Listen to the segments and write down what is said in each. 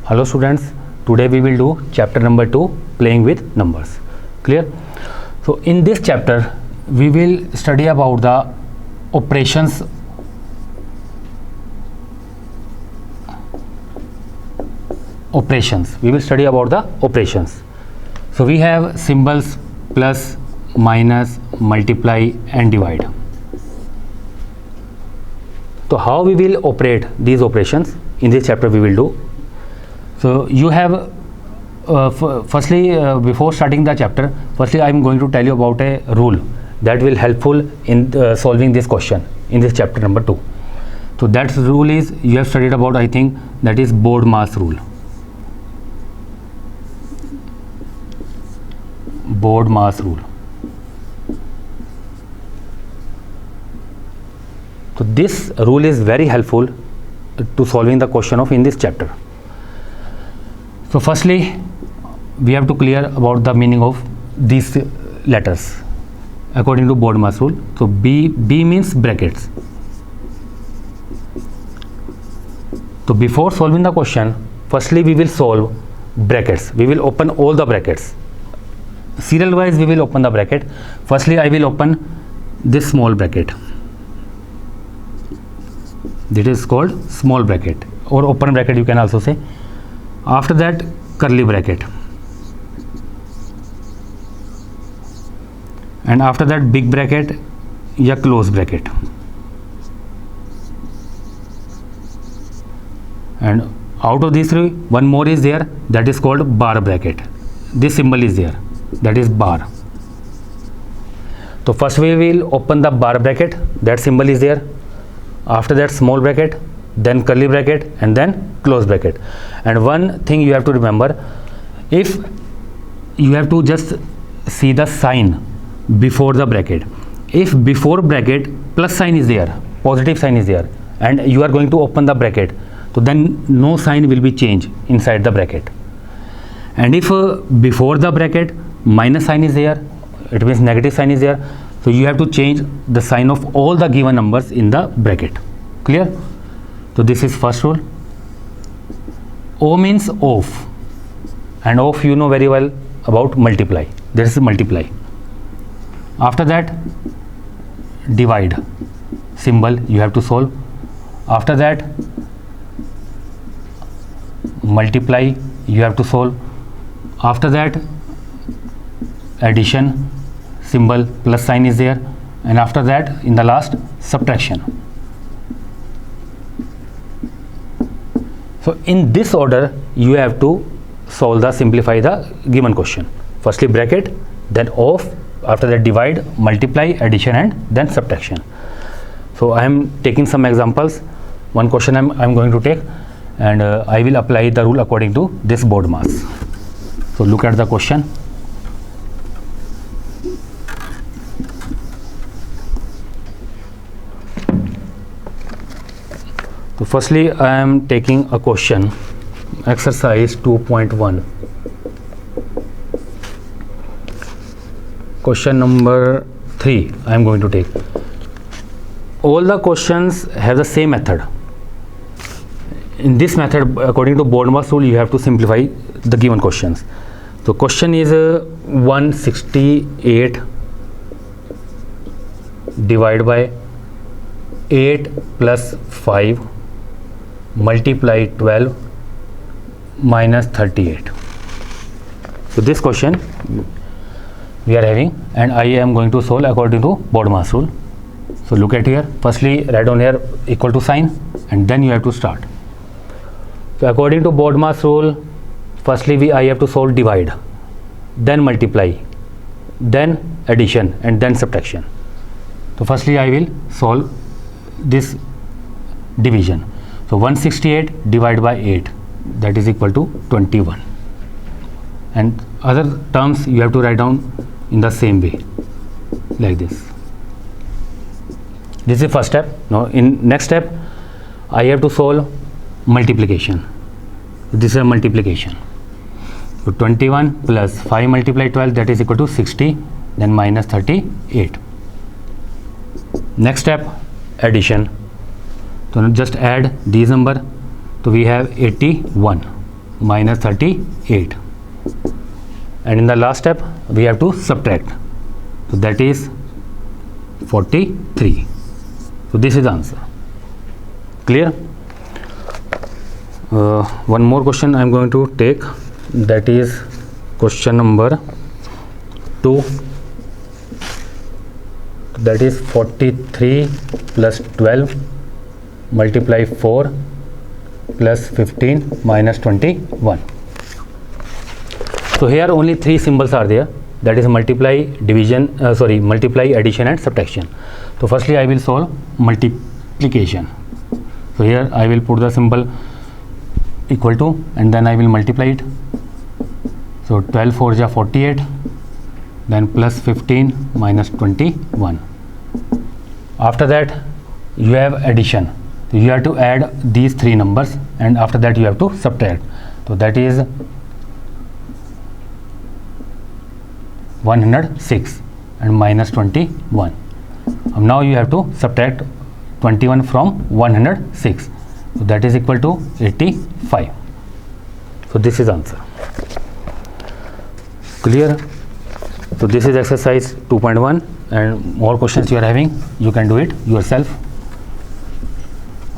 Hello students, today we will do chapter number 2, playing with numbers. Clear? So in this chapter we will study about the operations. We will study about the operations. So we have symbols plus, minus, multiply and divide. So how we will operate these operations in this chapter we will do. So you have before starting the chapter, firstly I am going to tell you about a rule that will helpful in solving this question in this chapter number 2. So that rule is, you have studied about, I think, that is BODMAS rule. BODMAS rule. So this rule is very helpful to solving the question of in this chapter. So firstly we have to clear about the meaning of these letters according to BODMAS rule. So B means brackets. So before solving the question, firstly we will solve brackets. We will open all the brackets. Serial wise we will open the bracket. Firstly I will open this small bracket. This is called small bracket or open bracket you can also say. After that curly bracket, and after that big bracket या close bracket, and out of these three one more is there, that is called bar bracket. This symbol is there, that is bar. So first we will open the bar bracket, that symbol is there. After that small bracket, then curly bracket and then close bracket. And one thing you have to remember, if you have to just see the sign before the bracket, if before bracket plus sign is there, positive sign is there, and you are going to open the bracket, so then no sign will be changed inside the bracket. And if before the bracket minus sign is there, it means negative sign is there, so you have to change the sign of all the given numbers in the bracket. Clear? So this is first rule. O means off, and off you know very well about multiply. This is multiply. After that divide symbol you have to solve. After that multiply you have to solve. After that addition symbol plus sign is there, and after that in the last subtraction. So in this order you have to simplify the given question. Firstly bracket, then off, after that divide, multiply, addition and then subtraction. So I am taking some examples. One question I'm going to take, and I will apply the rule according to this BODMAS. So look at the question. So firstly I am taking a question, exercise 2.1. Question number 3 I am going to take. All the questions have the same method. In this method, according to BODMAS rule, you have to simplify the given questions. So question is 168 divided by 8 plus 5 multiply 12 minus 38. So this question we are having, and I am going to solve according to BODMAS rule. So look at here. Firstly write down here equal to sign, and then you have to start. So according to BODMAS rule, firstly I have to solve divide, then multiply, then addition and then subtraction. So firstly I will solve this division. So 168 divided by 8, that is equal to 21, and other terms you have to write down in the same way, like this. This is the first step. Now in next step I have to solve multiplication. This is a multiplication. So 21 plus 5 multiply 12, that is equal to 60, then minus 38. Next step addition. So just add these number. So we have 81 minus 38, and in the last step we have to subtract, so that is 43. So this is the answer. Clear? One more question I am going to take, that is question number 2, that is 43 plus 12 multiply 4 plus 15 minus 21. So here only three symbols are there, that is multiply, multiply, addition and subtraction. So firstly I will solve multiplication. So here I will put the symbol equal to, and then I will multiply it. So 12 4 ja 48, then plus 15 minus 21. After that you have addition, so you have to add these three numbers, and after that you have to subtract. So that is 106 and minus 21. Now you have to subtract 21 from 106, so that is equal to 85. So this is answer. Clear? So this is exercise 2.1, and more questions you are having, you can do it yourself.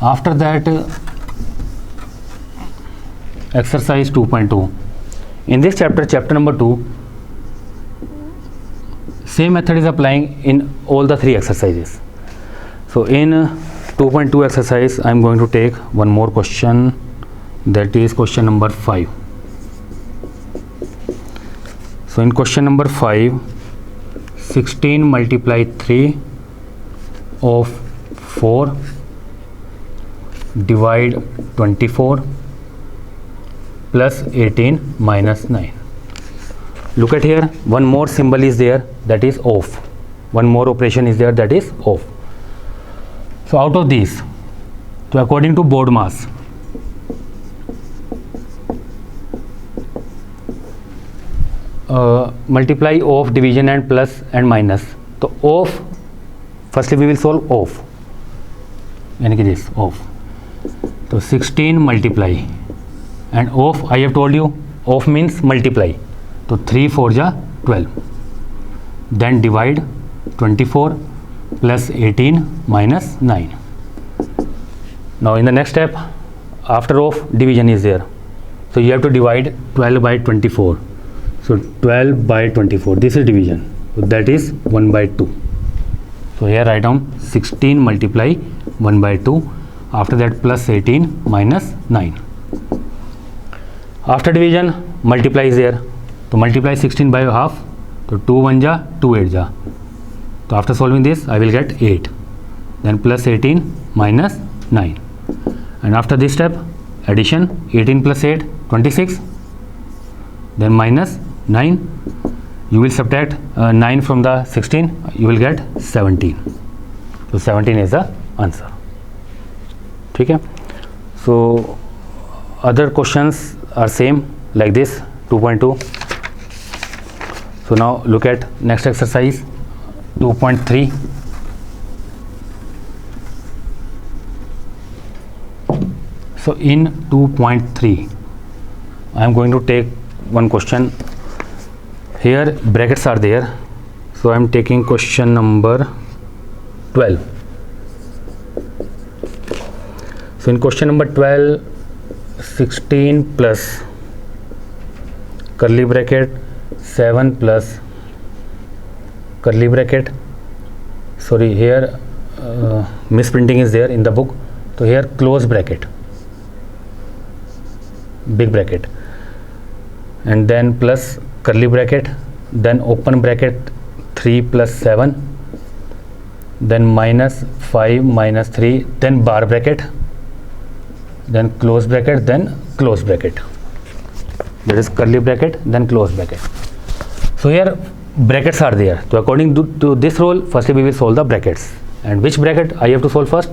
After that, exercise 2.2. In this chapter number 2, same method is applying in all the three exercises. So in 2.2 exercise I am going to take one more question, that is question number 5. So in question number 5, 16 multiply 3 of 4 divide 24 plus 18 minus 9. Look at here, one more symbol is there, that is off. One more operation is there, that is off. So out of these, so according to board mass, multiply off, division and plus and minus. So off, firstly we will solve off, यानी कि this off. So 16 multiply and off, I have told you off means multiply. So 3 4 ja 12, then divide 24 plus 18 minus 9. Now in the next step, after off, division is there, so you have to divide 12 by 24. So 12 by 24, this is division, so that is 1 by 2. So here write down 16 multiply 1 by 2, after that plus 18 minus 9. After division, multiply is there, so multiply 16 by half, so 2 1 ja 2 8 ja. So after solving this I will get 8, then plus 18 minus 9, and after this step addition, 18 plus 8 26, then minus 9, you will subtract 9 from the 16, you will get 17. So 17 is the answer. ठीक है? So other questions are same like this, 2.2. So now look at next exercise 2.3. So in 2.3 I am going to take one question. Here brackets are there, so I am taking question number 12. So in question number 12, 16 plus curly bracket 7 plus curly bracket, sorry, here misprinting is there in the book, so here close bracket, big bracket, and then plus curly bracket, then open bracket 3 plus 7, then minus 5 minus 3, then bar bracket, then close bracket, then close bracket, that is curly bracket, then close bracket. So here brackets are there, so according to this rule, firstly we will solve the brackets. And which bracket I have to solve first?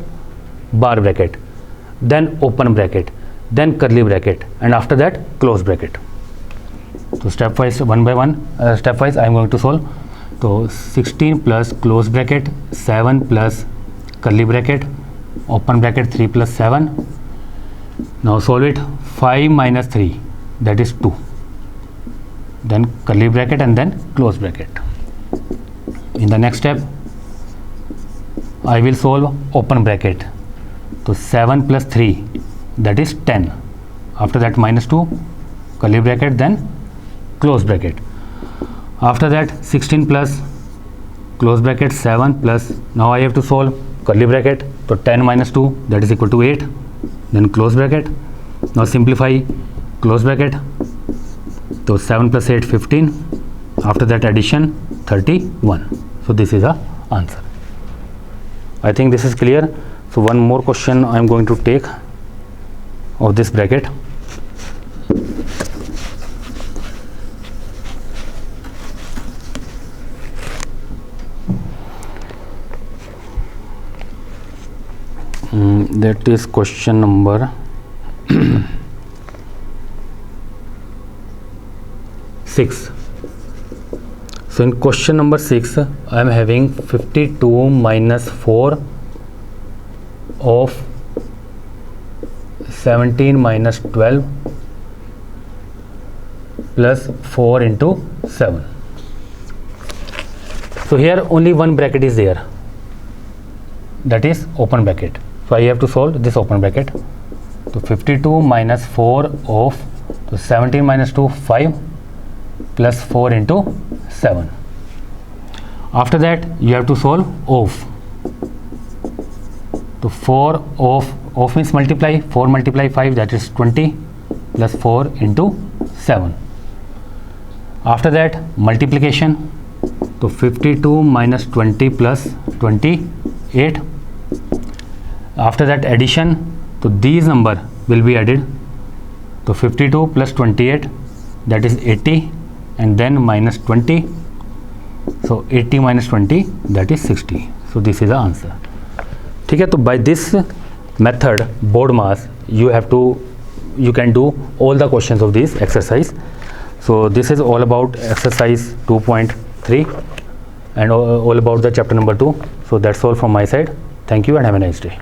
Bar bracket, then open bracket, then curly bracket, and after that close bracket. So stepwise, one by one, stepwise I am going to solve. So 16 plus close bracket 7 plus curly bracket open bracket 3 plus 7. Now solve it. 5 minus 3, that is 2, then curly bracket and then close bracket. In the next step I will solve open bracket. So 7 plus 3, that is 10. After that minus 2, curly bracket, then close bracket. After that 16 plus close bracket 7 plus, now I have to solve curly bracket. So 10 minus 2, that is equal to 8, then close bracket. Now simplify close bracket. So 7 plus 8, 15. After that addition 31. So this is the answer. I think this is clear. So one more question I am going to take of this bracket. That is question number 6. So in question number 6 I am having 52 minus 4 of 17 minus 12 plus 4 into 7. So here only one bracket is there, that is open bracket. So I have to solve this open bracket. So 52 minus 4 of, so 17 minus 2, 5 plus 4 into 7. After that you have to solve of. So 4 of means multiply, 4 multiply 5, that is 20 plus 4 into 7. After that multiplication. So 52 minus 20 plus 28. After that addition, so these number will be added. So 52 plus 28, that is 80, and then minus 20. So 80 minus 20, that is 60. So this is the answer. ठीक है, तो by this method board mass you can do all the questions of this exercise. So this is all about exercise 2.3 and all about the chapter number 2. So that's all from my side. Thank you and have a nice day.